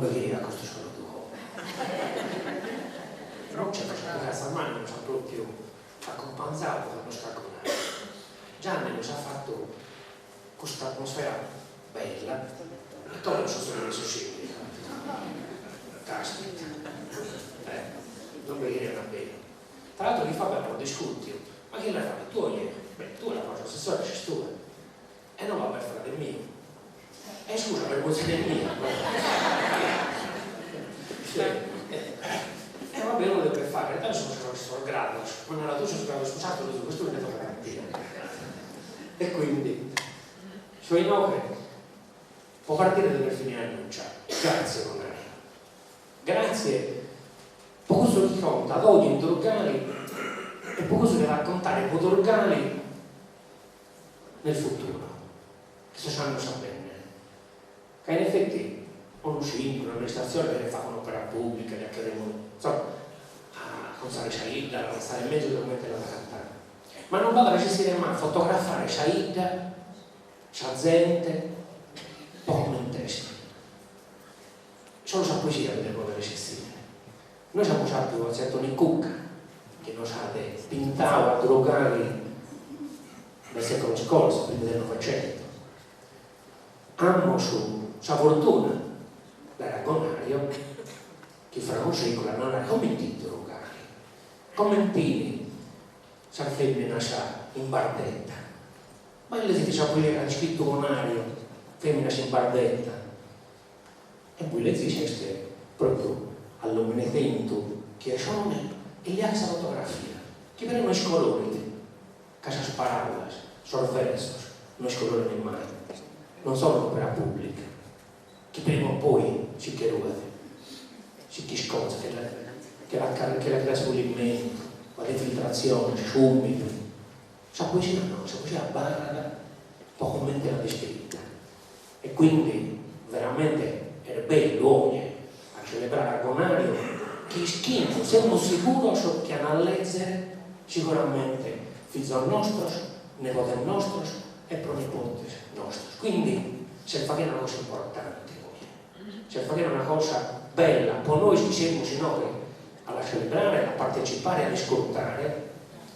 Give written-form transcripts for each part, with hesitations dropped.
non mi chiedeva questo solo tu. Però c'è la casa mano non c'è proprio accompagnato dallo scaconare. Gianni non ci ha fatto questa atmosfera bella, e poi non sono solo messo scendere. Caspita, non mi chiedeva bene. Tra l'altro mi fa per un discusso, ma che la fai? Tu la faccio assessore, c'è tu. E non va per fare del mio. E scusa, per così del mio. E va bene, lo deve fare. Adesso sono il grado, quando la doccia sono scusato, questo non è tocca mattina. E quindi, suoi nove, può partire dove finire annunciare. Grazie, Ronario. Grazie. Poco di conto ad oggi interrogali e poco di raccontare potorgali nel futuro, che se sanno sapere. Che in effetti un'amministrazione che fa un'opera pubblica, che accademo, insomma, a consare Shaida, a stare in mezzo e metterla da cantare. Ma non vado a resistere mai a fotografare Shaida, c'ha gente, poco in testa. Solo sa poesia che deve resistere. Noi siamo stati un certo Nicucca, che non sa pintava a drogare nel secolo scorso, prima del Novecento. Hanno sua fortuna l'aragonario, che fra un secolo non ha commentito drogare. Commentini, sa femmina sa in bardetta. Ma le dite c'ha poi era scritto gonario, femmina in bardetta. E poi le dice proprio all'omenetento che sono e gli ha questa fotografia che per noi scoloriti casa sparaulas, sorversos non scoloriti mai non sono un'opera pubblica che prima o poi si chiaruvate si chiscosa che la crea scolimento la defiltrazione, subito sa poesia no, sa poesia barra poco mente la descritta e quindi veramente è bello ogni a celebrare Agonario che schifo, siamo sicuri che hanno a leggere sicuramente figlio nostros, nepote nostros e pronipotes nostros. Quindi si fa una cosa importante si fa una cosa bella, poi noi ci siamo sinori a celebrare, a partecipare, a ascoltare,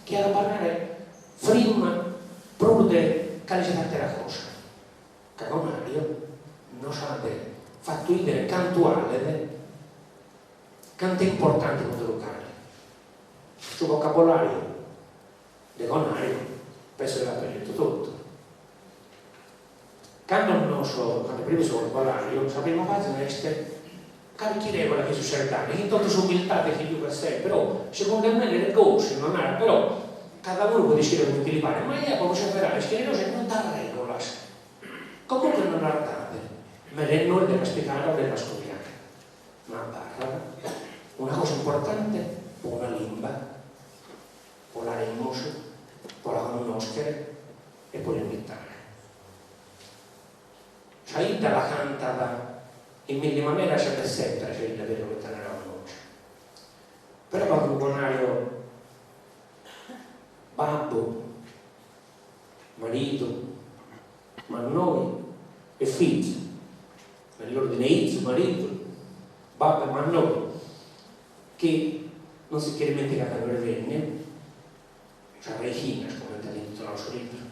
che a parlare prima prude calificate la cosa. Agonario non sarebbe fatto idere cantuale cante importanti come locali. Il suo vocabolario legonario penso che l'ha detto tutto. Quando prima il suo vocabolario sappiamo pagina este carichi regola che su Serdani, in tutta umiltà che più per sé, però secondo me le cose non era, però cada uno può decidere come ti li pare, ma io come sapere che le cose non da regola. Comunque non guardate, ma le noi della spiegare della scogliare. Ma parla una cosa importante per una lingua, per la rimoscia, per la conoscere e per invitare. Shaida la cantava in mille maniere sempre sempre, cioè il vero che teneva la voce. Però quando un bonario, babbo, marito, ma noi e figli, nell'ordine Izzo, marito, babbo e mannoi, che non si chiede dimenticare per venne, cioè Regina, come ha detto il nostro libro.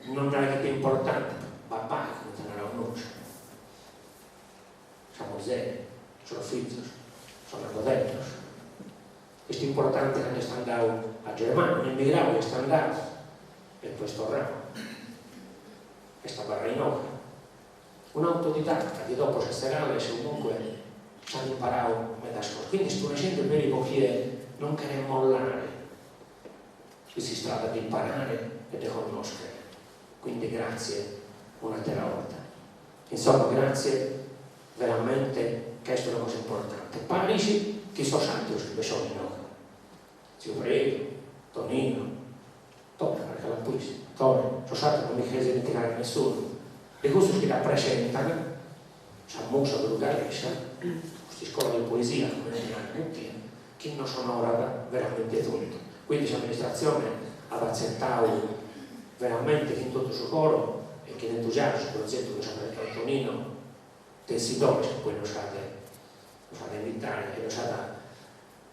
Non era che è importante, papà, come te ne la conosce. Siamo zeri, sono figli, sono modellos. Questo è importante che sta andando a Germania, un emigrato che sta andando e poi tornava. Questa barra in opera. Un autodidatta che dopo si sarà e comunque ci hanno imparato metà scorsa. Quindi sto facendo per i che non querem mollare. Questa strada di imparare e di conoscere. Quindi grazie un'altra volta. Insomma, grazie veramente, questa è una cosa importante. Parisi, chi sono santi che sono in noi. Zio Fredo, Tonino, tocca perché la poesia, sono santi non mi chiede di dimenticare nessuno. Le cose che rappresentano, Sammusa, Brugalescia, queste scuole di poesia, come dire, che non sono ora veramente tutto. Quindi l'amministrazione ha accettato veramente che in tutto il suo coro e che in entusiasmo sul progetto che ci ha detto Antonino tessitores que poi nos ha de invitar e nos ha de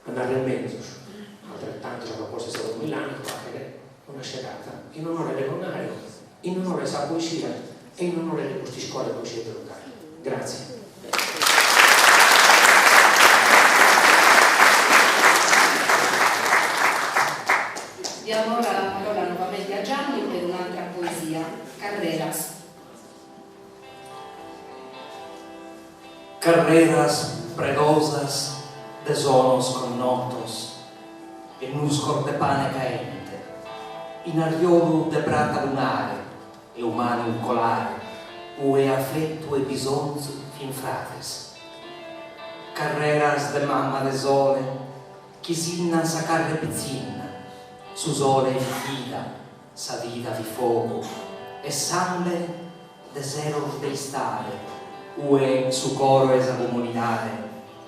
andar de mentos altrettanto la proposta è stata a Milano fare una serata in onore del Bonario, in onore della poesia e in onore di queste scuole poesie locali. Grazie. Diamo ora la parola nuovamente a Gianni per un'altra poesia, Carreras. Carreras predosas de zonos connotos, e nus cortepane caente, in ariolu de brata lunare, e umani colare, ue affetto e bisonzo fin frates. Carreras de mamma de sole, chi sinna sa carre pizzinna, su sole e fida, sa vida vi fogo, e sangue de zero de stare, ue su coro esa comunidade,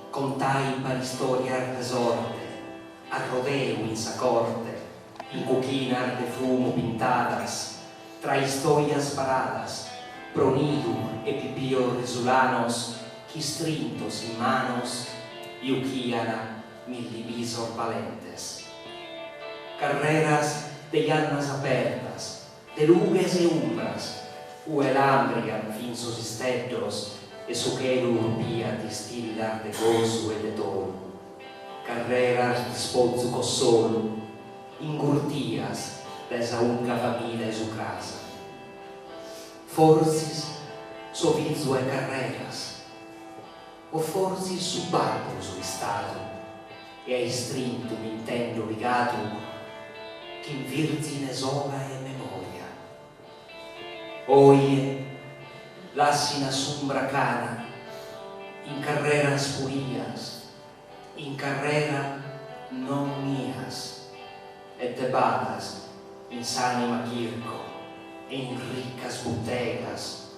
contai per historiar de sorte, a rodeo in sa corte, in cuquinar de fumo pintadas, tra historias paradas, pronidum e pipio resulanos, quistrintos in manos, iuquiana millivisor valentes. Carreras de llanas apertas, de lugues e umbras, ue lambrian fin sus istetros, e su che l'urbia distillar de gozo e de tolo. Carreras de spozzuco solo, ingurtias desa unca famiglia e su casa. Forsis so viso e carreras, o forsis su barbo su stato, e ai strintum intendo ligato, che in virgine sola e memoria. Oie, lassina sombra cana, in carreras purias, in carrera non mias, et te batas in sanima kirko, e in riccas buttegas,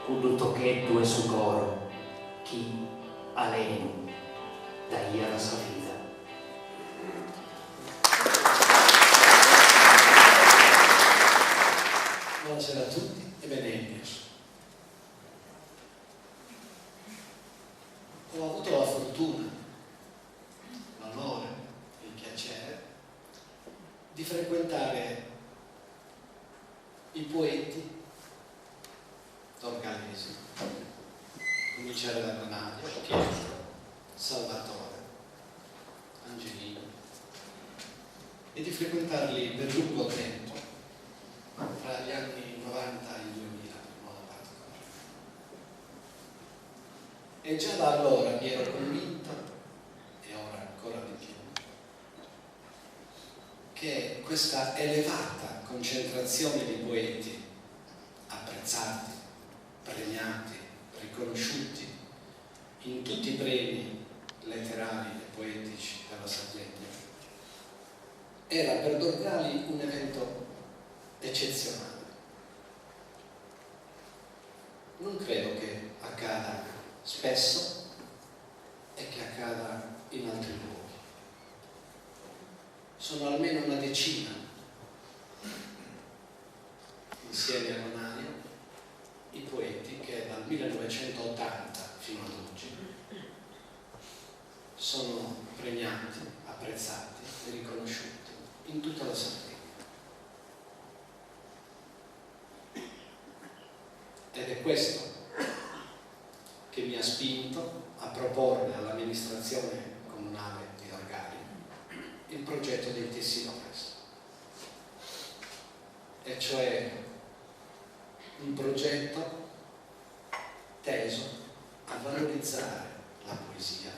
cudo tocchetto e su coro, chi alenu daia la sa vida. Buonasera a tutti e benvenuti. Ho avuto la fortuna, l'onore, il piacere di frequentare i poeti torgalesi, cominciare da Bonario, Pietro, Salvatore, Angelino, e di frequentarli per lungo tempo, tra gli anni 90 e il 2000 in modo particolare. E già da allora mi ero convinto, e ora ancora di più, che questa elevata concentrazione di poeti apprezzati, premiati, riconosciuti in tutti i premi letterari e poetici della Sardegna era per Dorgali un evento eccezionale. Non credo che accada spesso e che accada in altri luoghi. Sono almeno una decina, insieme a Bonario, i poeti che dal 1980 fino ad oggi sono premiati, apprezzati e riconosciuti in tutta la Sardegna. Ed è questo che mi ha spinto a proporre all'amministrazione comunale di Dorgali il progetto dei Tessidores, e cioè un progetto teso a valorizzare la poesia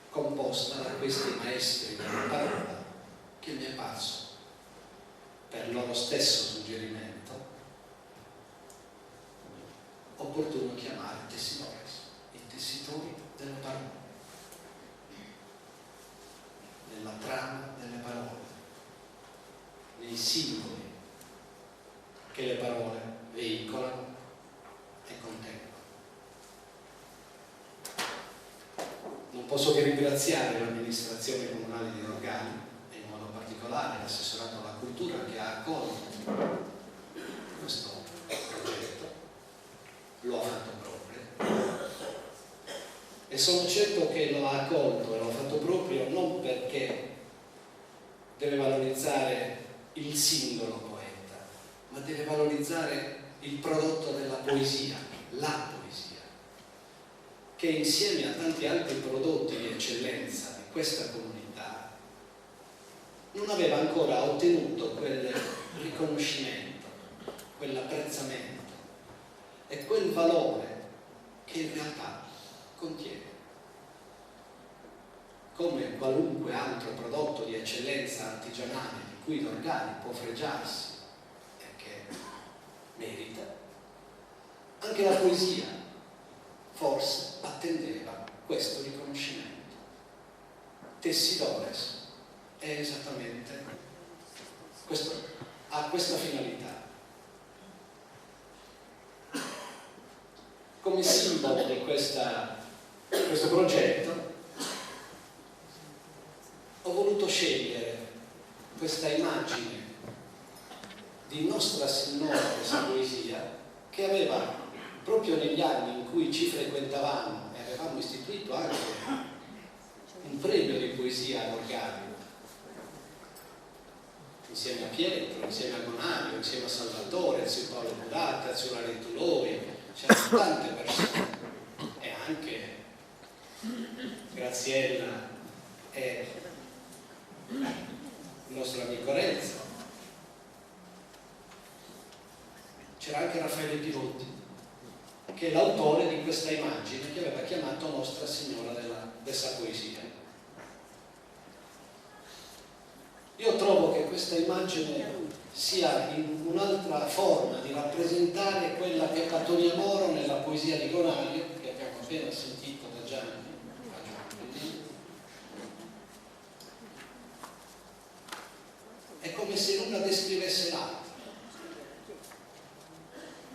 composta da questi maestri della parola che mi è parso, per loro stesso suggerimento, opportuno chiamare tessidores, i tessitori delle parole, nella trama delle parole, nei simboli che le parole veicolano e contengono. Non posso che ringraziare l'amministrazione comunale di Dorgali e in modo particolare l'assessorato alla cultura che ha accolto questo progetto, lo ha fatto proprio e sono certo che lo ha accolto e lo ha fatto proprio non perché deve valorizzare il singolo poeta, ma deve valorizzare il prodotto della poesia, la poesia, che insieme a tanti altri prodotti di eccellenza di questa comunità non aveva ancora ottenuto quel riconoscimento, quell'apprezzamento e quel valore che in realtà contiene. Come qualunque altro prodotto di eccellenza artigianale di cui l'Organi può fregiarsi e che merita, anche la poesia forse attendeva questo riconoscimento. Tessidores è esattamente questo, ha questa finalità. Come simbolo di questo progetto ho voluto scegliere questa immagine di Nostra Signora della Poesia, che aveva proprio negli anni in cui ci frequentavamo e avevamo istituito anche un premio di poesia all'Organo, insieme a Pietro, insieme a Bonario, insieme a Salvatore, a Zio Paolo Muratta, a Zio Lorenzo Loi, c'erano tante persone, e anche Graziella e il nostro amico Renzo. C'era anche Raffaele Pirotti, che è l'autore di questa immagine che aveva chiamato Nostra Signora della Poesia. Io trovo che questa immagine sia in un'altra forma di rappresentare quella che è Catonia Moro nella poesia di Bonario, che abbiamo appena sentito da Gianni. È come se l'una descrivesse l'altra.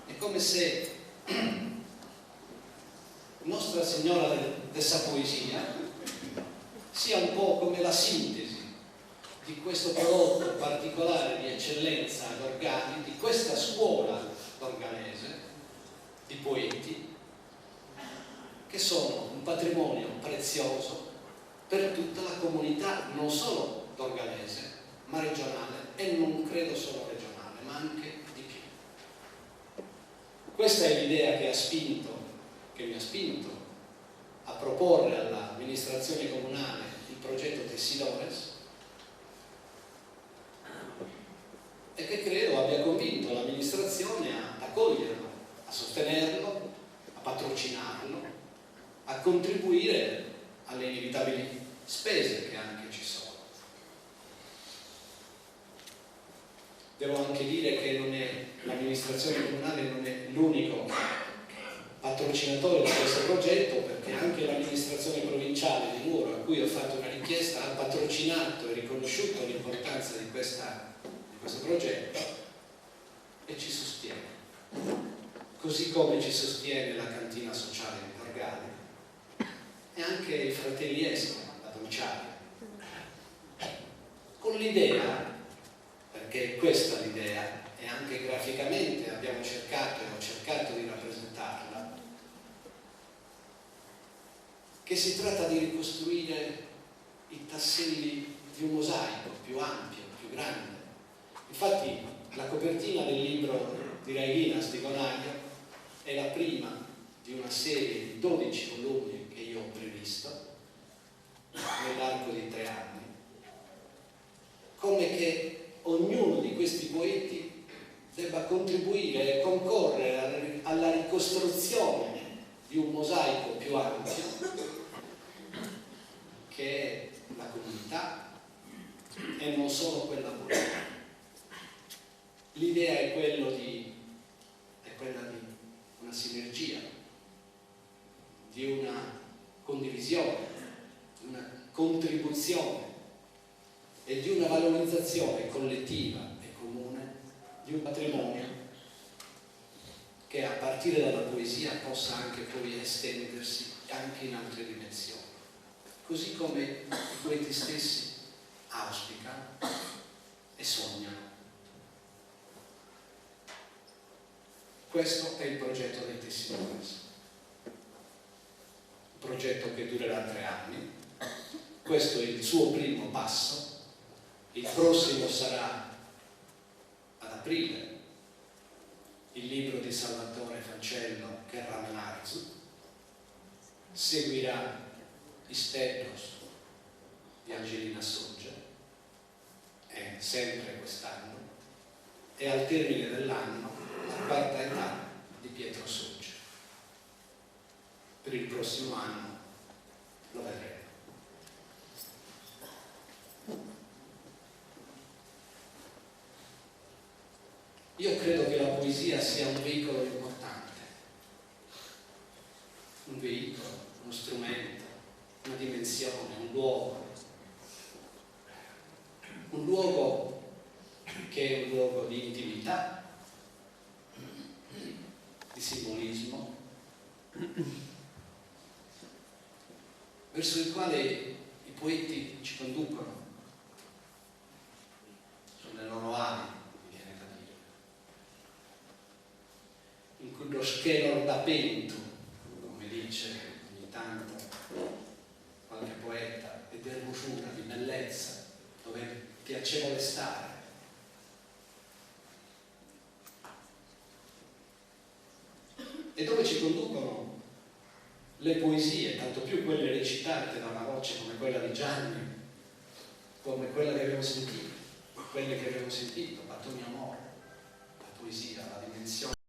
È come se Nostra Signora della Poesia sia un po' come la sintesi di questo prodotto particolare di eccellenza all'Organi, di questa scuola organese di poeti, che sono un patrimonio prezioso per tutta la comunità, non solo organese, ma regionale, e non credo solo regionale, ma anche di più. Questa è l'idea che mi ha spinto a proporre all'amministrazione comunale il progetto Tessidores, e che credo abbia convinto l'amministrazione a coglierlo, a sostenerlo, a patrocinarlo, a contribuire alle inevitabili spese che anche ci sono. Devo anche dire che l'amministrazione comunale non è l'unico patrocinatore di questo progetto, perché anche l'amministrazione provinciale di Nuoro, a cui ho fatto una richiesta, ha patrocinato e riconosciuto l'importanza di questo progetto e ci sostiene, così come ci sostiene la cantina sociale di Organi e anche i fratelli Esco ad Onciaria, con l'idea, perché questa è l'idea, e anche graficamente abbiamo cercato e ho cercato di rappresentarla, che si tratta di ricostruire i tasselli di un mosaico più ampio, più grande. Infatti la copertina del libro di Raiginas di Bonario è la prima di una serie di 12 volumi che io ho previsto nell'arco di 3 anni, come che ognuno di questi poeti debba contribuire e concorrere alla ricostruzione di un mosaico più ampio che è la comunità e non solo quella politica. L'idea è quella di una sinergia, di una condivisione, di una contribuzione e di una valorizzazione collettiva e comune di un patrimonio che a partire dalla poesia possa anche poi estendersi anche in altre dimensioni, così come i poeti stessi auspicano e sognano. Questo è il progetto dei Tessidores, un progetto che durerà 3 anni. Questo è il suo primo passo. Il prossimo sarà ad aprile, il libro di Salvatore Fancello, che è Ramanarzu. Seguirà Istedos di Angelina Soggia, e sempre quest'anno, e al termine dell'anno la quarta età di Pietro Soggia. Per il prossimo anno lo vedremo. Io credo che la poesia sia un veicolo importante, un veicolo, uno strumento, una dimensione, un luogo che è un luogo di intimità, di simbolismo, verso il quale i poeti ci conducono, sono le loro ali, mi viene da dire, in cui lo schelo d'apento, come dice ogni tanto qualche poeta, è di ermosura, di bellezza, dove è piacevole stare. E dove ci conducono le poesie, tanto più quelle recitate da una voce come quella di Gianni, come quella che abbiamo sentito, Battoni Amore, la poesia, la dimensione